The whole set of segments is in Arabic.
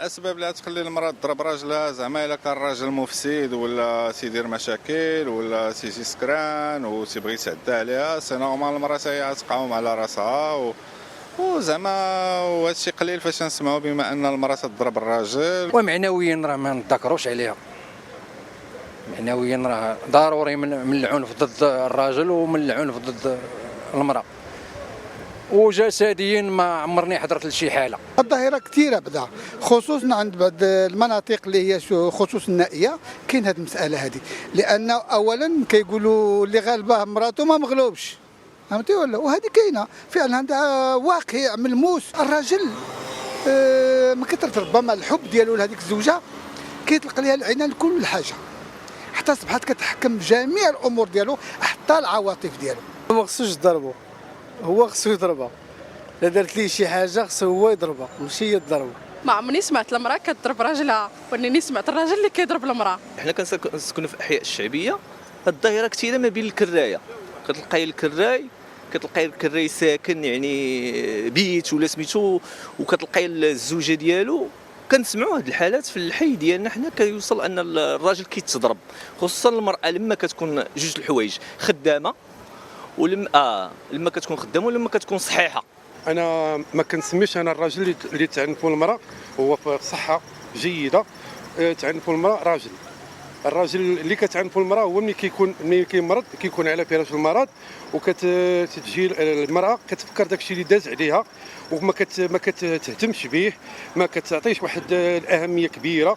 الاسباب اللي تخلي المراه تضرب راجلها، زعما الا كان الراجل مفسد ولا تيدير مشاكل ولا تيجي سكران وتيبغي يتعدى عليها، سي نورمال المراه هي تقاوم على راسها وزعما وهذا الشيء قليل فاش نسمعوا بما ان المراه تضرب الراجل. ومعنويا راه ما نتذكروش عليها، معنويا راه ضروري من العنف ضد الراجل ومن العنف ضد المراه، وجسديا ما عمرني حضرت لشي حاله. الظاهره كثيره بدا، خصوصا عند بعض المناطق اللي هي خصوص النائيه كاين هذه المساله هذه، لان اولا كيقولوا اللي غالبه مراته ما مغلوبش، فهمتي ولا؟ وهذه كاينه فعلا، هذا واقع ملموس. الراجل ما كثرت ربما الحب ديالو لهذيك الزوجه كيطلق لها العنان لكل حاجه، حتى اصبحت كتحكم بجميع الامور ديالو حتى العواطف ديالو. ما خصوش يضربوا، هو خصو يضربها، لا دارت ليه شي حاجه خصو هو يضربها ماشي هي تضربه. ما عمرني سمعت المراه كتضرب راجلها، ولكن سمعت الراجل اللي كيضرب المراه. حنا كنسكنوا في الاحياء الشعبيه، الظاهره كثيره ما بين الكرايه، كتلقاي الكراي ساكن يعني بيت ولا سميتو، وكتلقاي الزوجه ديالو. كنسمعوا هاد الحالات في الحي ديالنا حنا، كيوصل ان الراجل كيتضرب، خصوصا المراه لما كتكون جوج الحوايج خدامه لما كتكون خدامه ولما كتكون صحيحه. انا ما كنسميش انا الراجل اللي تعنفوا المراه هو في صحه جيده، تعنفوا المراه راجل. الراجل اللي كتعنفوا المراه هو ملي كيمرض كيكون على فراش المرض، وكتجي المراه كتفكر داكشي اللي داز عليها وما كتهتمش به، ما كتعطيش واحد الاهميه كبيره،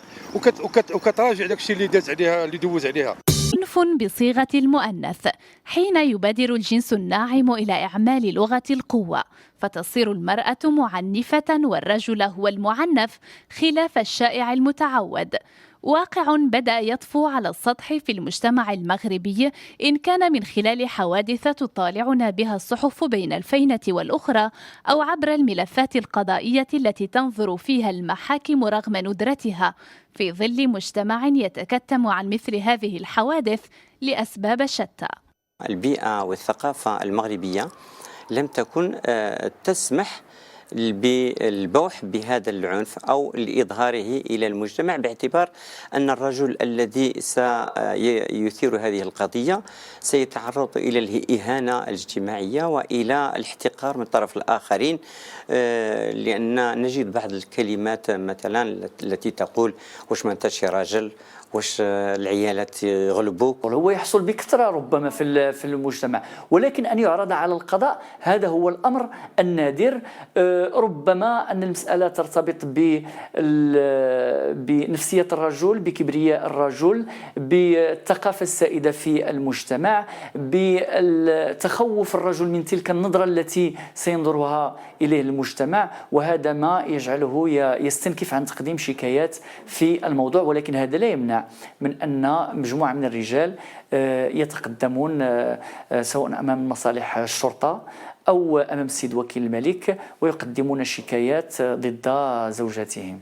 وكتراجع داكشي اللي داز عليها اللي دوز عليها. عنف بصيغة المؤنث حين يبادر الجنس الناعم إلى إعمال لغة القوة، فتصير المرأة معنفة والرجل هو المعنف، خلاف الشائع المتعود. واقع بدأ يطفو على السطح في المجتمع المغربي، إن كان من خلال حوادث تطالعنا بها الصحف بين الفينة والأخرى، أو عبر الملفات القضائية التي تنظر فيها المحاكم رغم ندرتها، في ظل مجتمع يتكتم عن مثل هذه الحوادث لأسباب شتى. البيئة والثقافة المغربية لم تكن تسمح بالبوح بهذا العنف أو لإظهاره إلى المجتمع، باعتبار أن الرجل الذي سيثير هذه القضية سيتعرض إلى الإهانة الاجتماعية وإلى الاحتقار من طرف الآخرين، لأن نجد بعض الكلمات مثلا التي تقول واش ما انتش راجل، واش العيالات يغلبوك. هو يحصل بكثرة ربما في المجتمع، ولكن أن يعرض على القضاء هذا هو الأمر النادر. ربما أن المسألة ترتبط بنفسية الرجل، بكبرياء الرجل، بالثقافة السائدة في المجتمع، بتخوف الرجل من تلك النظرة التي سينظرها إليه المجتمع، وهذا ما يجعله يستنكف عن تقديم شكايات في الموضوع. ولكن هذا لا يمنع من أن مجموعة من الرجال يتقدمون سواء أمام مصالح الشرطة أو أمام السيد وكيل الملك ويقدمون شكايات ضد زوجاتهم.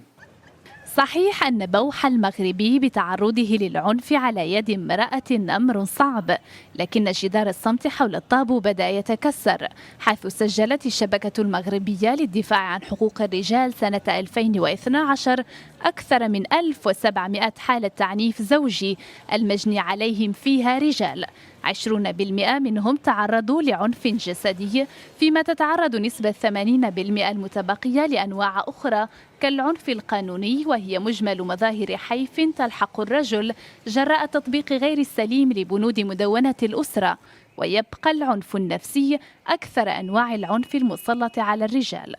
صحيح أن بوح المغربي بتعرضه للعنف على يد امرأة أمر صعب، لكن جدار الصمت حول الطابو بدأ يتكسر، حيث سجلت الشبكة المغربية للدفاع عن حقوق الرجال سنة 2012 أكثر من 1700 حالة تعنيف زوجي المجني عليهم فيها رجال، 20% منهم تعرضوا لعنف جسدي، فيما تتعرض نسبة 80% المتبقية لأنواع أخرى كالعنف القانوني، وهي مجمل مظاهر حيف تلحق الرجل جراء التطبيق غير السليم لبنود مدونة الأسرة. ويبقى العنف النفسي أكثر أنواع العنف المسلط على الرجال.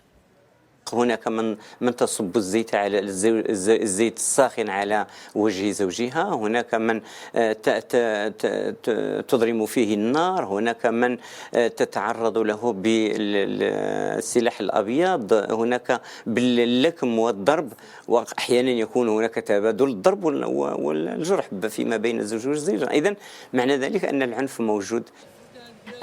هناك من تصب الزيت الساخن على وجه زوجها، هناك من تضرم فيه النار، هناك من تتعرض له بالسلاح الأبيض، هناك باللكم والضرب، وأحيانا يكون هناك تبادل الضرب والجرح فيما بين الزوج والزوجة. إذن معنى ذلك أن العنف موجود.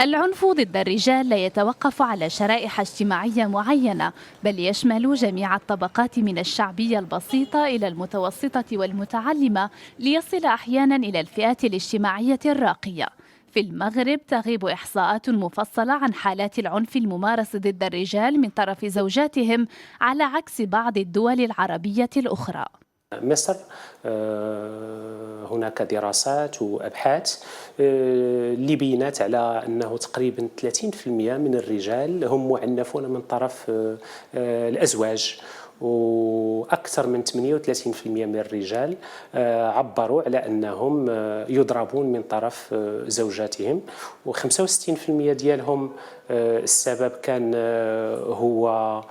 العنف ضد الرجال لا يتوقف على شرائح اجتماعية معينة، بل يشمل جميع الطبقات من الشعبية البسيطة إلى المتوسطة والمتعلمة، ليصل أحيانا إلى الفئات الاجتماعية الراقية. في المغرب تغيب إحصاءات مفصلة عن حالات العنف الممارس ضد الرجال من طرف زوجاتهم على عكس بعض الدول العربية الأخرى. مصر هناك دراسات وأبحاث اللي بينات على أنه تقريبا 30% من الرجال هم معنفون من طرف الأزواج، وأكثر من 38% من الرجال عبروا على أنهم يضربون من طرف زوجاتهم، و65% ديالهم السبب كان هو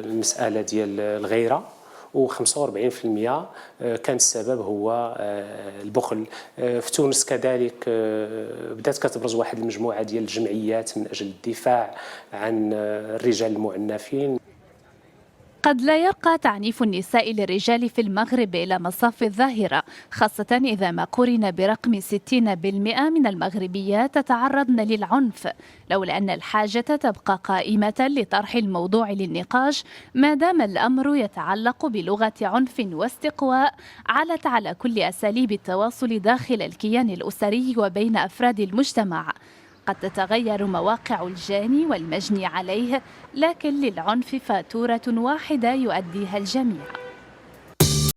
المسألة ديال الغيرة، و45% كان السبب هو البخل. في تونس كذلك بدات كتبرز واحد المجموعة ديال الجمعيات من أجل الدفاع عن الرجال المعنفين. قد لا يرقى تعنيف النساء للرجال في المغرب إلى مصاف الظاهرة، خاصة إذا ما قرن برقم 60% من المغربيات تتعرضن للعنف، لولا أن الحاجة تبقى قائمة لطرح الموضوع للنقاش ما دام الأمر يتعلق بلغة عنف واستقواء علت على كل أساليب التواصل داخل الكيان الأسري وبين أفراد المجتمع. قد تتغير مواقع الجاني والمجني عليه، لكن للعنف فاتورة واحدة يؤديها الجميع.